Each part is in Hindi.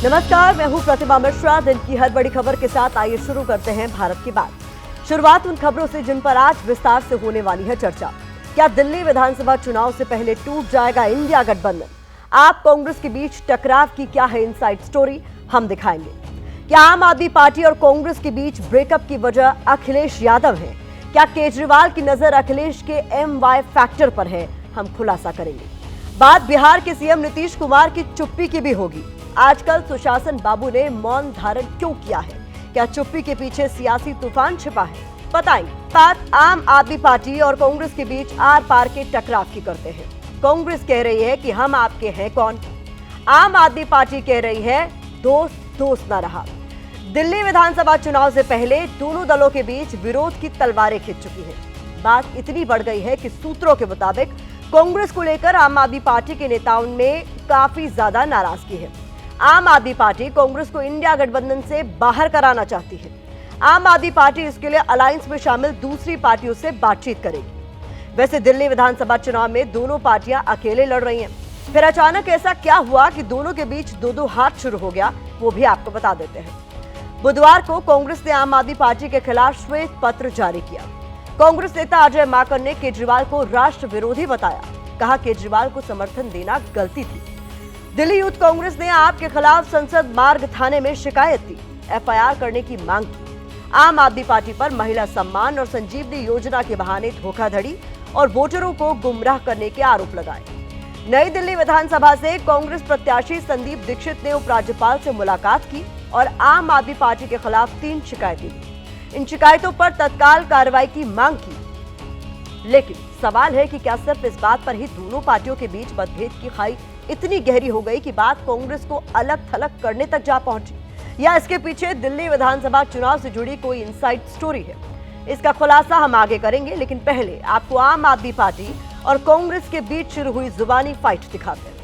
नमस्कार, मैं हूं प्रतिमा मिश्रा। दिन की हर बड़ी खबर के साथ आइए शुरू करते हैं भारत की बात। शुरुआत उन खबरों से जिन पर आज विस्तार से होने वाली है चर्चा। क्या दिल्ली विधानसभा चुनाव से पहले टूट जाएगा इंडिया गठबंधन? आप कांग्रेस के बीच टकराव की क्या है इनसाइड स्टोरी, हम दिखाएंगे। क्या आम आदमी पार्टी और कांग्रेस के बीच ब्रेकअप की वजह अखिलेश यादव है? क्या केजरीवाल की नजर अखिलेश के MY फैक्टर पर है? हम खुलासा करेंगे। बात बिहार के सीएम नीतीश कुमार की चुप्पी की भी होगी। आजकल सुशासन बाबू ने मौन धारण क्यों किया है? क्या चुप्पी के पीछे सियासी तूफान छिपा है? बताएंगे। बात आम आदमी पार्टी और कांग्रेस के बीच आर पार के टकराव की करते हैं। कांग्रेस कह रही है कि हम आपके हैं कौन। आम आदमी पार्टी कह रही है दोस्त दोस्त ना रहा। दिल्ली विधानसभा चुनाव से पहले दोनों दलों के बीच विरोध की तलवारें खिंच चुकी हैं। बात इतनी बढ़ गई है कि सूत्रों के मुताबिक कांग्रेस को लेकर आम आदमी पार्टी के नेताओं में काफी ज्यादा नाराजगी है। आम आदमी पार्टी कांग्रेस को इंडिया गठबंधन से बाहर कराना चाहती है। आम आदमी पार्टी इसके लिए अलायंस में शामिल दूसरी पार्टियों से बातचीत करेगी। वैसे दिल्ली विधानसभा चुनाव में दोनों पार्टियां अकेले लड़ रही हैं। फिर अचानक ऐसा क्या हुआ कि दोनों के बीच दो दो हाथ शुरू हो गया, वो भी आपको बता देते हैं। बुधवार को कांग्रेस ने आम आदमी पार्टी के खिलाफ श्वेत पत्र जारी किया। कांग्रेस नेता अजय माकन ने केजरीवाल को राष्ट्र विरोधी बताया। कहा केजरीवाल को समर्थन देना गलती थी। दिल्ली यूथ कांग्रेस ने आपके खिलाफ संसद मार्ग थाने में शिकायत दी, FIR करने की मांग की। आम आदमी पार्टी पर महिला सम्मान और संजीवनी योजना के बहाने धोखाधड़ी और वोटरों को गुमराह करने के आरोप लगाए। नई दिल्ली विधानसभा से कांग्रेस प्रत्याशी संदीप दीक्षित ने उपराज्यपाल से मुलाकात की और आम आदमी पार्टी के खिलाफ 3 शिकायतें दी। इन शिकायतों पर तत्काल कार्रवाई की मांग की। लेकिन सवाल है कि क्या सिर्फ इस बात पर ही दोनों पार्टियों के बीच मतभेद की खाई इतनी गहरी हो गई कि बात कांग्रेस को अलग थलग करने तक जा पहुंची, या इसके पीछे दिल्ली विधानसभा चुनाव से जुड़ी कोई इनसाइड स्टोरी है? इसका खुलासा हम आगे करेंगे, लेकिन पहले आपको आम आदमी पार्टी और कांग्रेस के बीच शुरू हुई जुबानी फाइट दिखाते हैं।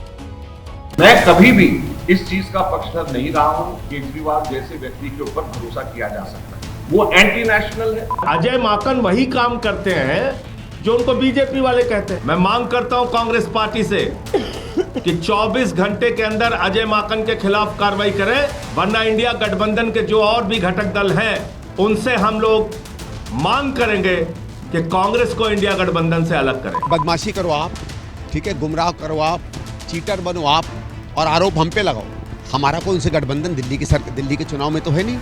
मैं कभी भी इस चीज का पक्षधर नहीं रहा हूं। केजरीवाल जैसे व्यक्ति के ऊपर भरोसा किया जा सकता है, वो एंटी नेशनल है। अजय माकन वही काम करते हैं जो उनको बीजेपी वाले कहते हैं। मैं मांग करता हूं कांग्रेस पार्टी से कि 24 घंटे के अंदर अजय माकन के खिलाफ कार्रवाई करें, वरना इंडिया गठबंधन के जो और भी घटक दल हैं उनसे हम लोग मांग करेंगे कि कांग्रेस को इंडिया गठबंधन से अलग करें। बदमाशी करो आप, ठीक है, गुमराह करो आप, चीटर बनो आप और आरोप हम पे लगाओ। हमारा कोई उनसे गठबंधन दिल्ली के चुनाव में तो है नहीं,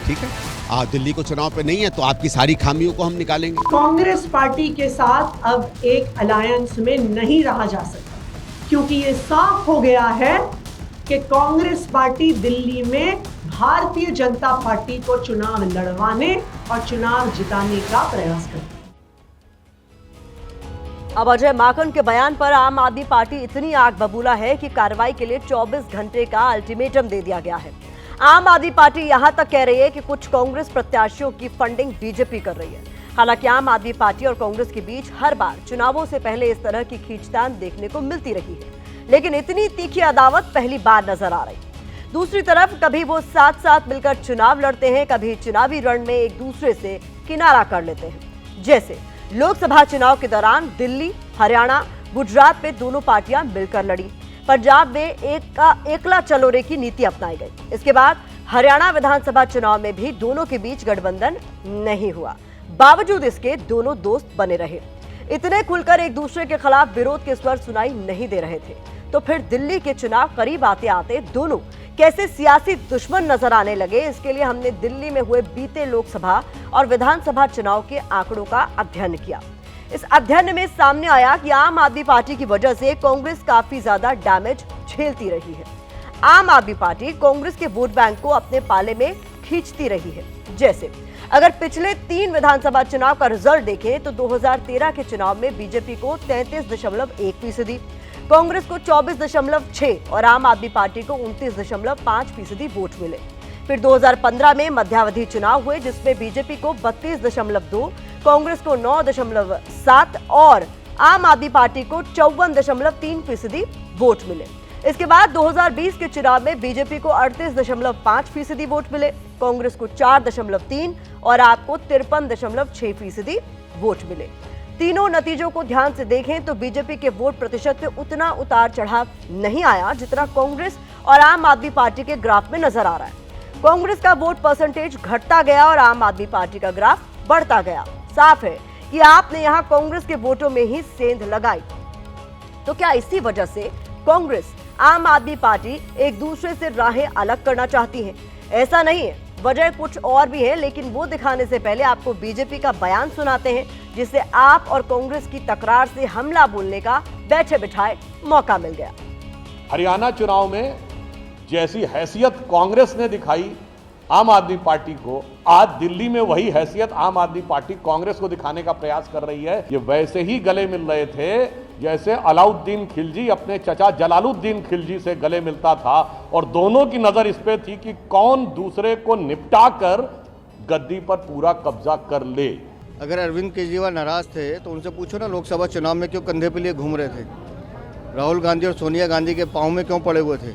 ठीक है। दिल्ली को चुनाव पे नहीं है तो आपकी सारी खामियों को हम निकालेंगे। कांग्रेस पार्टी के साथ अब एक अलायंस में नहीं रहा जा सकता, क्योंकि ये साफ हो गया है कि कांग्रेस पार्टी दिल्ली में भारतीय जनता पार्टी को चुनाव लड़वाने और चुनाव जिताने का प्रयास करती है। अब अजय माकन के बयान पर आम आदमी पार्टी इतनी आग बबूला है कि कार्रवाई के लिए 24 घंटे का अल्टीमेटम दे दिया गया है। आम आदमी पार्टी यहां तक कह रही है कि कुछ कांग्रेस प्रत्याशियों की फंडिंग बीजेपी कर रही है। हालांकि आम आदमी पार्टी और कांग्रेस के बीच हर बार चुनावों से पहले इस तरह की खींचतान देखने को मिलती रही है, लेकिन इतनी तीखी अदावत पहली बार नजर आ रही। दूसरी तरफ कभी वो साथ साथ मिलकर चुनाव लड़ते हैं, कभी चुनावी रण में एक दूसरे से किनारा कर लेते हैं। जैसे लोकसभा चुनाव के दौरान दिल्ली, हरियाणा, गुजरात में दोनों पार्टियां मिलकर लड़ी। पंजाब में एकला चलो रे की नीति अपनाई गई। इसके बाद हरियाणा विधानसभा चुनाव में भी दोनों के बीच गठबंधन नहीं हुआ। बावजूद इसके दोनों दोस्त बने रहे। इतने खुलकर एक दूसरे के खिलाफ विरोध के स्वर सुनाई नहीं दे रहे थे। तो फिर दिल्ली के चुनाव करीब आते आते दोनों कैसे सियासी दुश्मन नजर आने लगे, इसके लिए हमने दिल्ली में हुए बीते लोकसभा और विधानसभा चुनाव के आंकड़ों का अध्ययन किया। इस अध्ययन में सामने आया कि आम आदमी पार्टी की वजह से कांग्रेस काफी ज्यादा डैमेज झेलती रही है। आम आदमी पार्टी कांग्रेस के वोट बैंक को अपने पाले में खींचती रही है। जैसे अगर पिछले 3 विधानसभा चुनाव का रिजल्ट देखें तो 2013 के चुनाव में बीजेपी को 33.1%, कांग्रेस को 24.6% और आम आदमी पार्टी को 29.5% वोट मिले। फिर 2015 में मध्यावधि चुनाव हुए जिसमें बीजेपी को 32.2%, कांग्रेस को 9.7% और आम आदमी पार्टी को 54.3% वोट मिले। इसके बाद 2020 के चुनाव में बीजेपी को 38.5% वोट मिले, कांग्रेस को 4.3% और आपको 53.6% वोट मिले। तीनों नतीजों को ध्यान से देखें तो बीजेपी के वोट प्रतिशत में उतना उतार चढ़ाव नहीं आया जितना कांग्रेस और आम आदमी पार्टी के ग्राफ में नजर आ रहा है। कांग्रेस का वोट परसेंटेज घटता गया और आम आदमी पार्टी का ग्राफ बढ़ता गया। साफ है कि आपने यहां कांग्रेस के वोटों में ही सेंध लगाई। तो क्या इसी वजह से कांग्रेस आम आदमी पार्टी एक दूसरे से राहें अलग करना चाहती है? ऐसा नहीं है, वजह कुछ और भी है, लेकिन वो दिखाने से पहले आपको बीजेपी का बयान सुनाते हैं, जिससे आप और कांग्रेस की तकरार से हमला बोलने का बैठे बिठाए मौका मिल गया। हरियाणा चुनाव में जैसी हैसियत कांग्रेस ने दिखाई आम आदमी पार्टी को, आज दिल्ली में वही हैसियत आम आदमी पार्टी कांग्रेस को दिखाने का प्रयास कर रही है। ये वैसे ही गले मिल रहे थे जैसे अलाउद्दीन खिलजी अपने चचा जलालुद्दीन खिलजी से गले मिलता था, और दोनों की नजर इस पे थी कि कौन दूसरे को निपटा कर गद्दी पर पूरा कब्जा कर ले। अगर अरविंद केजरीवाल नाराज थे तो उनसे पूछो ना, लोकसभा चुनाव में क्यों कंधे पे लिए घूम रहे थे? राहुल गांधी और सोनिया गांधी के पाँव में क्यों पड़े हुए थे?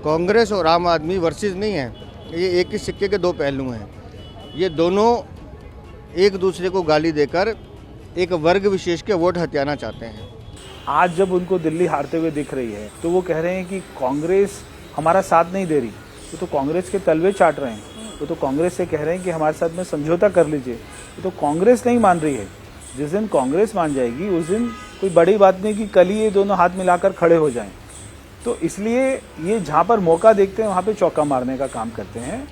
कांग्रेस और आम आदमी वर्सेस नहीं है, ये एक ही सिक्के के दो पहलू हैं। ये दोनों एक दूसरे को गाली देकर एक वर्ग विशेष के वोट हथियाना चाहते हैं। आज जब उनको दिल्ली हारते हुए दिख रही है तो वो कह रहे हैं कि कांग्रेस हमारा साथ नहीं दे रही, वो तो कांग्रेस के तलवे चाट रहे हैं। वो तो कांग्रेस से कह रहे हैं कि हमारे साथ में समझौता कर लीजिए। वो तो कांग्रेस नहीं मान रही है। जिस दिन कांग्रेस मान जाएगी उस दिन कोई बड़ी बात नहीं कि कल ही ये दोनों हाथ मिलाकर खड़े हो जाएं। तो इसलिए ये जहां पर मौका देखते हैं वहां पे चौका मारने का काम करते हैं।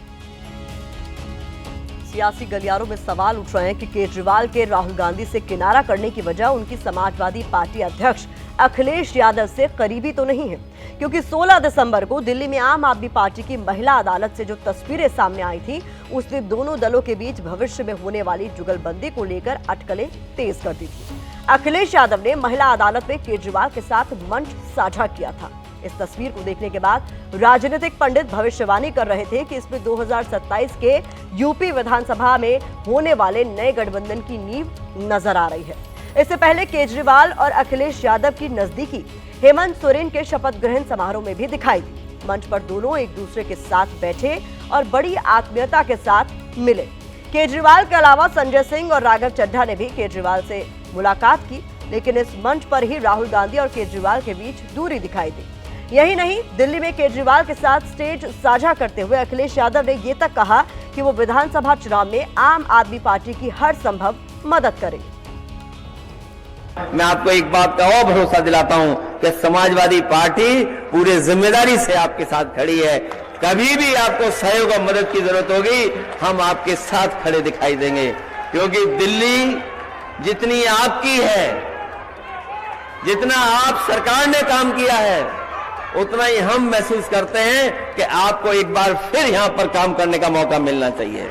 सियासी गलियारों में सवाल उठ रहे हैं कि केजरीवाल के राहुल गांधी से किनारा करने की वजह उनकी समाजवादी पार्टी अध्यक्ष अखिलेश यादव से करीबी तो नहीं है, क्योंकि 16 दिसंबर को दिल्ली में आम आदमी पार्टी की महिला अदालत से जो तस्वीरें सामने आई थी, उसने दोनों दलों के बीच भविष्य में होने वाली जुगलबंदी को लेकर अटकलें तेज कर दी थी। अखिलेश यादव ने महिला अदालत में केजरीवाल के साथ मंच साझा किया था। इस तस्वीर को देखने के बाद राजनीतिक पंडित भविष्यवाणी कर रहे थे कि इसमें 2027 के यूपी विधानसभा में होने वाले नए गठबंधन की नींव नजर आ रही है। इससे पहले केजरीवाल और अखिलेश यादव की नजदीकी हेमंत सोरेन के शपथ ग्रहण समारोह में भी दिखाई दी। मंच पर दोनों एक दूसरे के साथ बैठे और बड़ी आत्मीयता के साथ मिले। केजरीवाल के अलावा संजय सिंह और राघव चड्ढा ने भी केजरीवाल से मुलाकात की, लेकिन इस मंच पर ही राहुल गांधी और केजरीवाल के बीच दूरी दिखाई दी। यही नहीं, दिल्ली में केजरीवाल के साथ स्टेज साझा करते हुए अखिलेश यादव ने ये तक कहा कि वो विधानसभा चुनाव में आम आदमी पार्टी की हर संभव मदद करेंगे। मैं आपको एक बात का और भरोसा दिलाता हूं कि समाजवादी पार्टी पूरे जिम्मेदारी से आपके साथ खड़ी है। कभी भी आपको सहयोग और मदद की जरूरत होगी, हम आपके साथ खड़े दिखाई देंगे, क्योंकि दिल्ली जितनी आपकी है, जितना आप सरकार ने काम किया है, उतना ही हम महसूस करते हैं कि आपको एक बार फिर यहां पर काम करने का मौका मिलना चाहिए।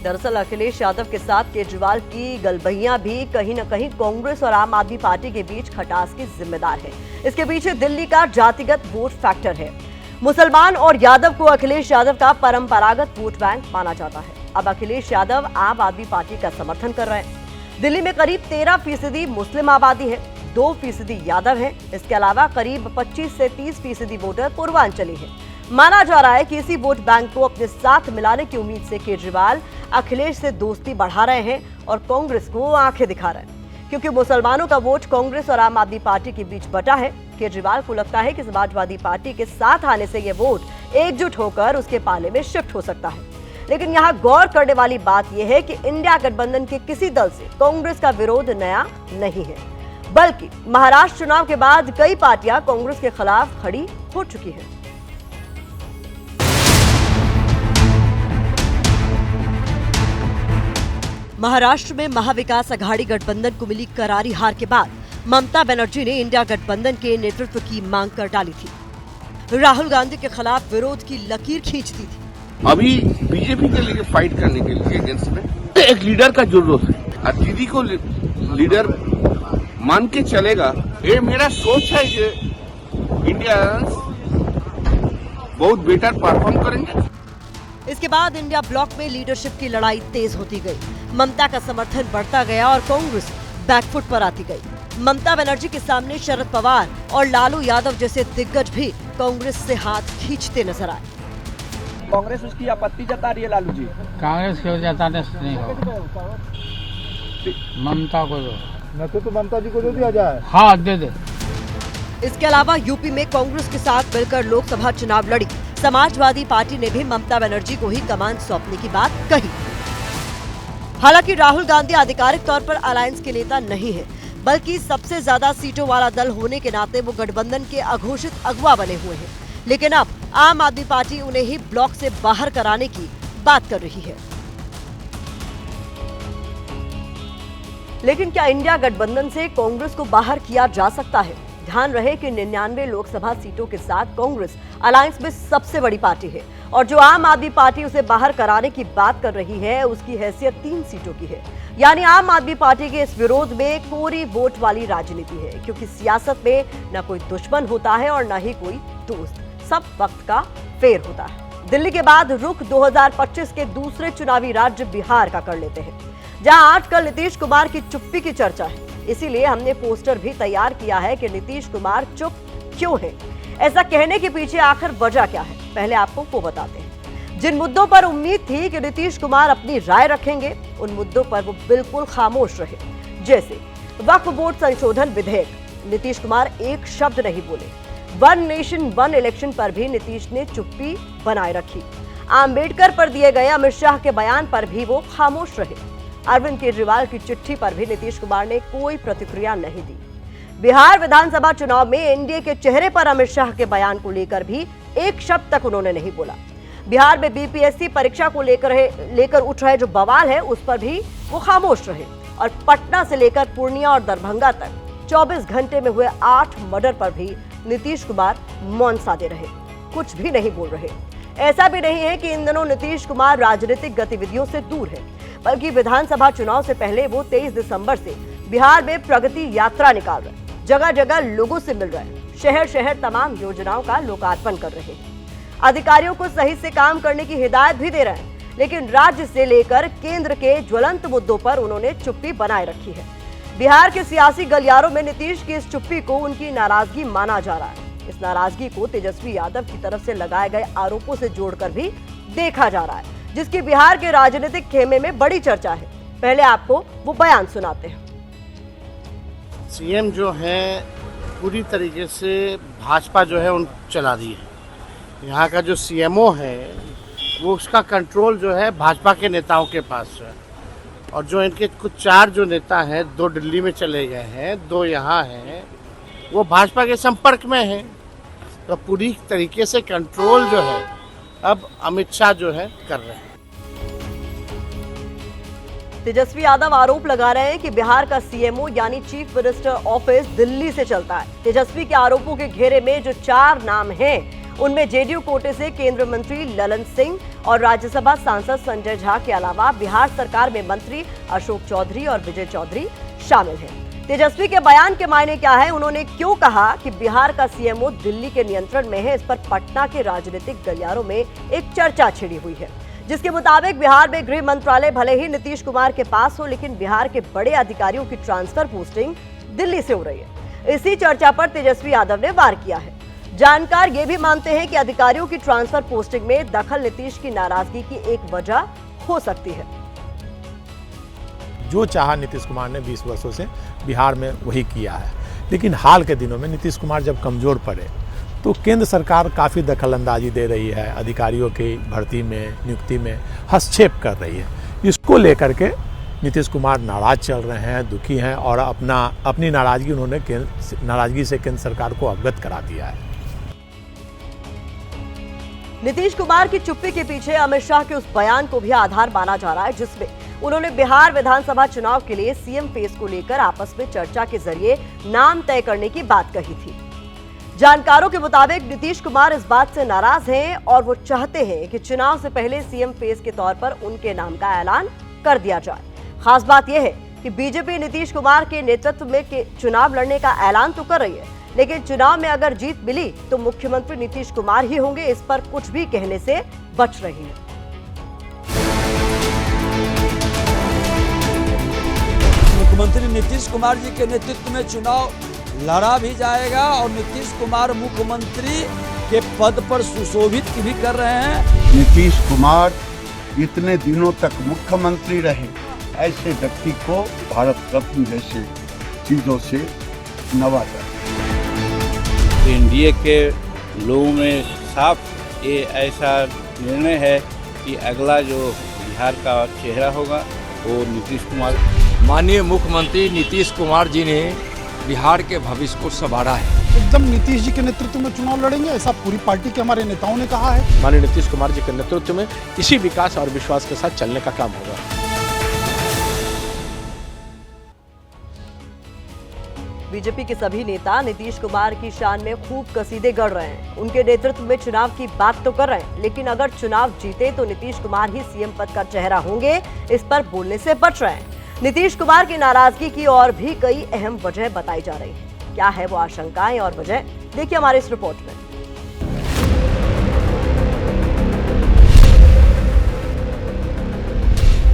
दरअसल अखिलेश यादव के साथ केजरीवाल की गलबहियां भी कहीं न कहीं कांग्रेस और आम आदमी पार्टी के बीच खटास की जिम्मेदार है। इसके पीछे दिल्ली का जातिगत वोट फैक्टर है। मुसलमान और यादव को अखिलेश यादव का परंपरागत वोट बैंक माना जाता है। अब अखिलेश यादव आम आदमी पार्टी का समर्थन कर रहे हैं। दिल्ली में करीब 13% मुस्लिम आबादी है, 2% यादव हैं। इसके अलावा करीब 25 से 30% वोटर पूर्वांचली हैं। माना जा रहा है कि इसी वोट बैंक को अपने साथ मिलाने की उम्मीद से केजरीवाल अखिलेश से दोस्ती बढ़ा रहे हैं और कांग्रेस को आंखें दिखा रहे हैं, क्योंकि मुसलमानों का वोट कांग्रेस और आम आदमी पार्टी के बीच बटा है। केजरीवाल को लगता है कि समाजवादी पार्टी के साथ आने से ये वोट एकजुट होकर उसके पाले में शिफ्ट हो सकता है। लेकिन यहाँ गौर करने वाली बात यह है कि इंडिया गठबंधन के किसी दल से कांग्रेस का विरोध नया नहीं है, बल्कि महाराष्ट्र चुनाव के बाद कई पार्टियां कांग्रेस के खिलाफ खड़ी हो चुकी हैं। महाराष्ट्र में महाविकास अघाड़ी गठबंधन को मिली करारी हार के बाद ममता बनर्जी ने इंडिया गठबंधन के नेतृत्व की मांग कर डाली थी। राहुल गांधी के खिलाफ विरोध की लकीर खींच दी थी। अभी बीजेपी के लिए फाइट करने के लिए अगेंस्ट में एक लीडर का जरूरत है और दीदी को लीडर मान के चलेगा। ये मेरा सोच है कि इंडिया बहुत बेटर परफॉर्म करेंगे। इसके बाद इंडिया ब्लॉक में लीडरशिप की लड़ाई तेज होती गई। ममता का समर्थन बढ़ता गया और कांग्रेस बैकफुट पर आती गई। ममता बनर्जी के सामने शरद पवार और लालू यादव जैसे दिग्गज भी कांग्रेस से हाथ खींचते नजर आए। कांग्रेस उसकी आपत्ति जता रही है। लालू जी कांग्रेस क्यों जताने नहीं हो, ममता को दो, न तो ममता जी को दे दिया जाए। हाँ दे दे। इसके अलावा यूपी में कांग्रेस के साथ मिलकर लोकसभा चुनाव लड़ी समाजवादी पार्टी ने भी ममता बनर्जी को ही कमान सौंपने की बात कही। हालांकि राहुल गांधी आधिकारिक तौर पर अलायंस के नेता नहीं है, बल्कि सबसे ज्यादा सीटों वाला दल होने के नाते वो गठबंधन के अघोषित अगुवा बने हुए हैं। लेकिन अब आम आदमी पार्टी उन्हें ही ब्लॉक से बाहर कराने की बात कर रही है। लेकिन क्या इंडिया गठबंधन से कांग्रेस को बाहर किया जा सकता है? ध्यान रहे कि 99 लोकसभा सीटों के साथ कांग्रेस अलायंस में सबसे बड़ी पार्टी है और जो आम आदमी पार्टी उसे बाहर कराने की बात कर रही है उसकी हैसियत 3 सीटों की है। यानी आम आदमी पार्टी के इस विरोध में कोरी वोट वाली राजनीति है, क्योंकि सियासत में न कोई दुश्मन होता है और न ही कोई दोस्त, सब वक्त का फेर होता है। दिल्ली के बाद रुख 2025 के दूसरे चुनावी राज्य बिहार का कर लेते हैं, जहां आजकल नीतीश कुमार की चुप्पी की चर्चा है। इसीलिए हमने पोस्टर भी तैयार किया है कि नीतीश कुमार चुप क्यों है। ऐसा कहने के पीछे आखिर वजह क्या है, पहले आपको वो बताते हैं। जिन मुद्दों पर उम्मीद थी कि नीतीश कुमार अपनी राय रखेंगे, उन मुद्दों पर वो बिल्कुल खामोश रहे। जैसे वक्फ बोर्ड संशोधन विधेयक, नीतीश कुमार एक शब्द नहीं बोले। वन नेशन वन इलेक्शन पर भी नीतीश ने चुप्पी बनाए रखी। आम्बेडकर पर दिए गए अमित शाह के बयान पर भी वो खामोश रहे। अरविंद केजरीवाल की चिट्ठी पर भी नीतीश कुमार ने कोई प्रतिक्रिया नहीं दी। बिहार विधानसभा चुनाव में एनडीए के चेहरे पर अमित शाह के बयान को लेकर भी एक शब्द तक उन्होंने नहीं बोला। बिहार में बीपीएससी परीक्षा को लेकर उठ रहे जो बवाल है उस पर भी वो खामोश रहे। और पटना से लेकर पूर्णिया और दरभंगा तक 24 घंटे में हुए 8 मर्डर पर भी नीतीश कुमार मौन साधे रहे, कुछ भी नहीं बोल रहे। ऐसा भी नहीं है कि इन दिनों नीतीश कुमार राजनीतिक गतिविधियों से दूर है, बल्कि विधानसभा चुनाव से पहले वो 23 दिसंबर से बिहार में प्रगति यात्रा निकाल रहे हैं, जगह जगह लोगों से मिल रहे हैं, शहर शहर तमाम योजनाओं का लोकार्पण कर रहे हैं, अधिकारियों को सही से काम करने की हिदायत भी दे रहे हैं। लेकिन राज्य से लेकर केंद्र के ज्वलंत मुद्दों पर उन्होंने चुप्पी बनाए रखी है। बिहार के सियासी गलियारों में नीतीश की इस चुप्पी को उनकी नाराजगी माना जा रहा है। इस नाराजगी को तेजस्वी यादव की तरफ से लगाए गए आरोपों से जोड़कर भी देखा जा रहा है, जिसकी बिहार के राजनीतिक खेमे में बड़ी चर्चा है। पहले आपको वो बयान सुनाते हैं। सीएम जो है पूरी तरीके से भाजपा जो है उन चला दी है। यहाँ का जो सीएमओ है वो उसका कंट्रोल जो है भाजपा के नेताओं के पास है। और जो इनके कुछ 4 जो नेता हैं, 2 दिल्ली में चले गए हैं, 2 यहाँ हैं, वो भाजपा के संपर्क में हैं। तो पूरी तरीके से कंट्रोल जो है अब अमित शाह जो है कर रहे हैं। तेजस्वी यादव आरोप लगा रहे हैं कि बिहार का सीएमओ यानी चीफ मिनिस्टर ऑफिस दिल्ली से चलता है। तेजस्वी के आरोपों के घेरे में जो 4 नाम हैं, उनमें जेडीयू कोटे से केंद्रीय मंत्री ललन सिंह और राज्यसभा सांसद संजय झा के अलावा बिहार सरकार में मंत्री अशोक चौधरी और विजय चौधरी शामिल हैं। तेजस्वी के बयान के मायने क्या है, उन्होंने क्यों कहा कि बिहार का सीएमओ दिल्ली के नियंत्रण में है, इस पर पटना के राजनीतिक गलियारों में एक चर्चा छिड़ी हुई है, जिसके मुताबिक बिहार में गृह मंत्रालय भले ही नीतीश कुमार के पास हो, लेकिन बिहार के बड़े अधिकारियों की ट्रांसफर पोस्टिंग दिल्ली से हो रही है। इसी चर्चा पर तेजस्वी यादव ने वार किया है। जानकार ये भी मानते हैं कि अधिकारियों की ट्रांसफर पोस्टिंग में दखल नीतीश की नाराजगी की एक वजह हो सकती है। जो चाहा नीतीश कुमार ने 20 वर्षों से बिहार में वही किया है। लेकिन हाल के दिनों में नीतीश कुमार जब कमजोर पड़े तो केंद्र सरकार काफ़ी दखलंदाजी दे रही है, अधिकारियों की भर्ती में, नियुक्ति में हस्तक्षेप कर रही है। इसको लेकर के नीतीश कुमार नाराज चल रहे हैं, दुखी हैं और अपनी नाराजगी उन्होंने नाराजगी से केंद्र सरकार को अवगत करा दिया है। नीतीश कुमार की चुप्पी के पीछे अमित शाह के उस बयान को भी आधार माना जा रहा है, जिसमें उन्होंने बिहार विधानसभा चुनाव के लिए सीएम फेस को लेकर आपस में चर्चा के जरिए नाम तय करने की बात कही थी। जानकारों के मुताबिक नीतीश कुमार इस बात से नाराज हैं और वो चाहते हैं कि चुनाव से पहले सीएम फेस के तौर पर उनके नाम का ऐलान कर दिया जाए। खास बात यह है कि बीजेपी नीतीश कुमार के नेतृत्व में चुनाव लड़ने का ऐलान तो कर रही है, लेकिन चुनाव में अगर जीत मिली तो मुख्यमंत्री नीतीश कुमार ही होंगे, इस पर कुछ भी कहने से बच रही है। मुख्यमंत्री नीतीश कुमार जी के नेतृत्व में चुनाव लड़ा भी जाएगा और नीतीश कुमार मुख्यमंत्री के पद पर सुशोभित भी कर रहे हैं। नीतीश कुमार इतने दिनों तक मुख्यमंत्री रहे, ऐसे व्यक्ति को भारत रत्न जैसे चीजों से नवाजा। एनडीए के लोगों में साफ ये ऐसा निर्णय है कि अगला जो बिहार का चेहरा होगा वो नीतीश कुमार। माननीय मुख्यमंत्री नीतीश कुमार जी ने बिहार के भविष्य को संवारा है। एकदम नीतीश जी के नेतृत्व में चुनाव लड़ेंगे, ऐसा पूरी पार्टी के हमारे नेताओं ने कहा है। माननीय नीतीश कुमार जी के नेतृत्व में इसी विकास और विश्वास के साथ चलने का काम होगा। बीजेपी के सभी नेता नीतीश कुमार की शान में खूब कसीदे गढ़ रहे हैं। उनके नेतृत्व में चुनाव की बात तो कर रहे हैं, लेकिन अगर चुनाव जीते तो नीतीश कुमार ही सीएम पद का चेहरा होंगे, इस पर बोलने से बच रहे हैं। नीतीश कुमार की नाराजगी की और भी कई अहम वजह बताई जा रही है। क्या है वो आशंकाएं और वजह, देखिए हमारे इस रिपोर्ट में।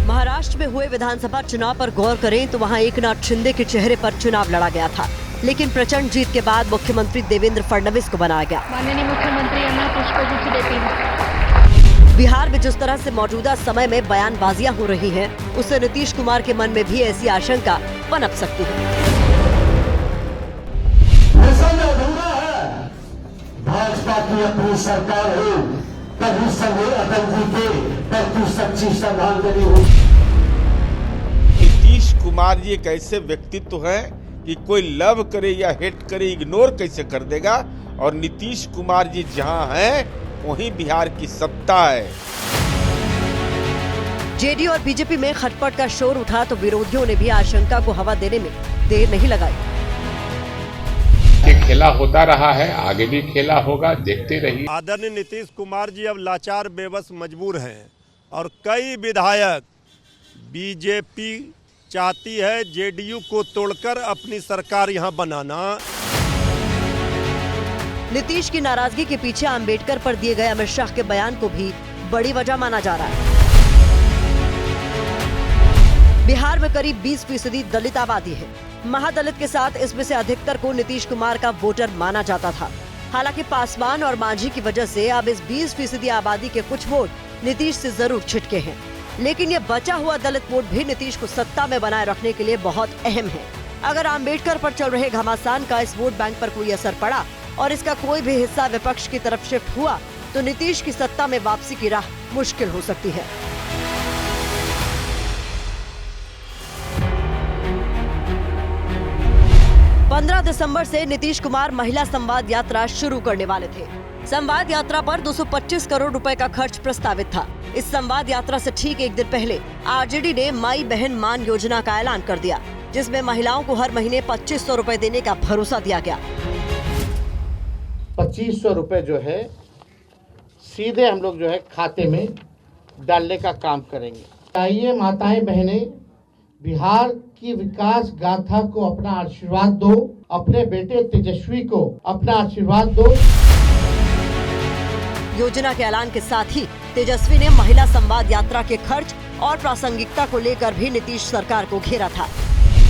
महाराष्ट्र में हुए विधानसभा चुनाव पर गौर करें तो वहां एकनाथ शिंदे के चेहरे पर चुनाव लड़ा गया था, लेकिन प्रचंड जीत के बाद मुख्यमंत्री देवेंद्र फडणवीस को बनाया गया। माननीय मुख्यमंत्री अन्ना पुष्पगुच्छ देती हूं। बिहार में जिस तरह से मौजूदा समय में बयानबाजियां हो रही हैं, उससे नीतीश कुमार के मन में भी ऐसी आशंका पनप सकती है। भाजपा की अपनी सरकार हो, कभी संगे अटल जी के प्रति सच्ची श्रद्धांजलि हो। नीतीश कुमार जी एक ऐसे व्यक्तित्व हैं कि कोई लव करे या हेट करे इग्नोर कैसे कर देगा, और नीतीश कुमार जी जहां हैं वहीं बिहार की सत्ता है। जेडीयू और बीजेपी में खटपट का शोर उठा तो विरोधियों ने भी आशंका को हवा देने में देर नहीं लगाई। ये खेला होता रहा है, आगे भी खेला होगा, देखते रहिए। आदरणीय नीतीश कुमार जी अब लाचार बेबस मजबूर हैं और कई विधायक बीजेपी चाहती है जेडीयू को तोड़कर अपनी सरकार यहां बनाना। नीतीश की नाराजगी के पीछे अंबेडकर पर दिए गए अमित शाह के बयान को भी बड़ी वजह माना जा रहा है। बिहार में करीब 20% दलित आबादी है। महादलित के साथ इसमें से अधिकतर को नीतीश कुमार का वोटर माना जाता था। हालांकि पासवान और मांझी की वजह से अब इस 20% आबादी के कुछ वोट नीतीश से जरूर छिटके हैं, लेकिन ये बचा हुआ दलित वोट भी नीतीश को सत्ता में बनाए रखने के लिए बहुत अहम है। अगर अंबेडकर पर चल रहे घमासान का इस वोट बैंक पर कोई असर पड़ा और इसका कोई भी हिस्सा विपक्ष की तरफ शिफ्ट हुआ तो नीतीश की सत्ता में वापसी की राह मुश्किल हो सकती है। दिसंबर से नीतीश कुमार महिला संवाद यात्रा शुरू करने वाले थे। संवाद यात्रा पर 225 करोड़ रुपए का खर्च प्रस्तावित था। इस संवाद यात्रा से ठीक एक दिन पहले आरजेडी ने माई बहन मान योजना का ऐलान कर दिया, जिसमें महिलाओं को हर महीने 2500 रुपए देने का भरोसा दिया गया। 2500 रुपए जो है सीधे हम लोग जो है खाते में डालने का काम करेंगे। आइए माताएं बहनें, बिहार की विकास गाथा को अपना आशीर्वाद दो, अपने बेटे तेजस्वी को अपना आशीर्वाद दो। योजना के ऐलान के साथ ही तेजस्वी ने महिला संवाद यात्रा के खर्च और प्रासंगिकता को लेकर भी नीतीश सरकार को घेरा था।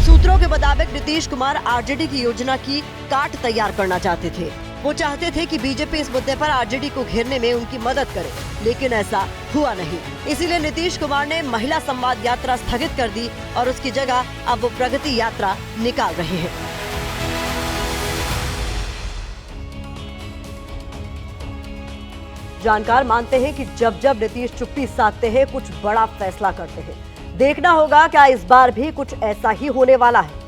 सूत्रों के मुताबिक नीतीश कुमार आरजेडी की योजना की काट तैयार करना चाहते थे। वो चाहते थे कि बीजेपी इस मुद्दे पर आरजेडी को घेरने में उनकी मदद करे, लेकिन ऐसा हुआ नहीं। इसीलिए नीतीश कुमार ने महिला संवाद यात्रा स्थगित कर दी और उसकी जगह अब वो प्रगति यात्रा निकाल रहे हैं। जानकार मानते हैं कि जब जब नीतीश चुप्पी साधते हैं, कुछ बड़ा फैसला करते हैं। देखना होगा क्या इस बार भी कुछ ऐसा ही होने वाला है।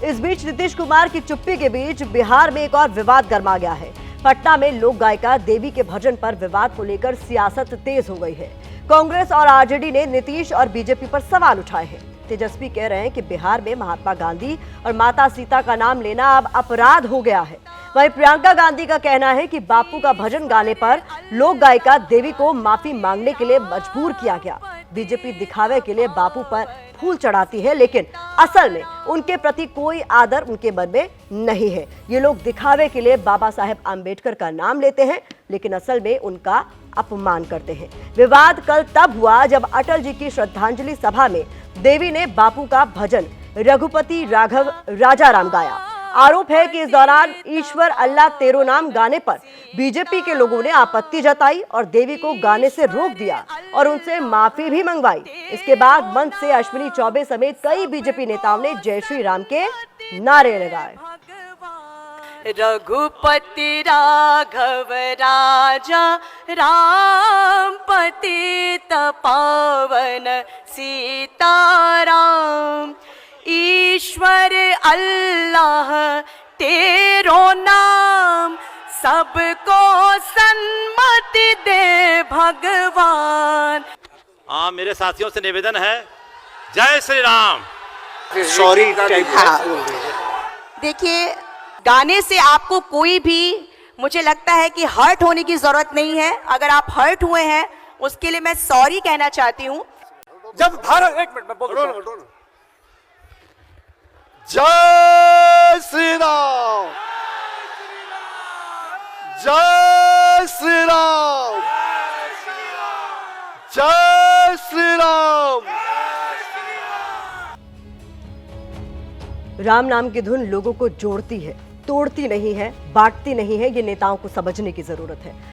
इस बीच नीतीश कुमार की चुप्पी के बीच बिहार में एक और विवाद गर्मा गया है। पटना में लोक गायिका देवी के भजन पर विवाद को लेकर सियासत तेज हो गई है। कांग्रेस और आरजेडी ने नीतीश और बीजेपी पर सवाल उठाए हैं। तेजस्वी कह रहे हैं कि बिहार में महात्मा गांधी और माता सीता का नाम लेना अब अपराध हो गया है। वहीं प्रियंका गांधी का कहना है कि बापू का भजन गाने पर लोक गायिका देवी को माफी मांगने के लिए मजबूर किया गया। बीजेपी दिखावे के लिए बापू पर फूल चढ़ाती है, लेकिन असल में उनके प्रति कोई आदर उनके मन में नहीं है। ये लोग दिखावे के लिए बाबा साहेब आम्बेडकर का नाम लेते हैं, लेकिन असल में उनका अपमान करते हैं। विवाद कल तब हुआ जब अटल जी की श्रद्धांजलि सभा में देवी ने बापू का भजन रघुपति राघव राजाराम गाया। आरोप है कि इस दौरान ईश्वर अल्लाह तेरो नाम गाने पर बीजेपी के लोगों ने आपत्ति जताई और देवी को गाने से रोक दिया और उनसे माफी भी मंगवाई। इसके बाद मंच से अश्विनी चौबे समेत कई बीजेपी नेताओं ने जय श्री राम के नारे लगाए। रघुपति राघव राजा राम पतित पावन सीताराम। ईश्वर अल्लाह तेरो नाम, सबको सन्मति दे भगवान। हाँ, मेरे साथियों से निवेदन है, जय श्री राम। सॉरी देखिए, गाने से आपको कोई भी, मुझे लगता है कि हर्ट होने की जरूरत नहीं है। अगर आप हर्ट हुए हैं उसके लिए मैं सॉरी कहना चाहती हूँ। जब भारत, एक मिनट में बोल, जय श्री राम, जय श्री राम, जय श्री राम। राम नाम की धुन लोगों को जोड़ती है, तोड़ती नहीं है, बांटती नहीं है। ये नेताओं को समझने की जरूरत है।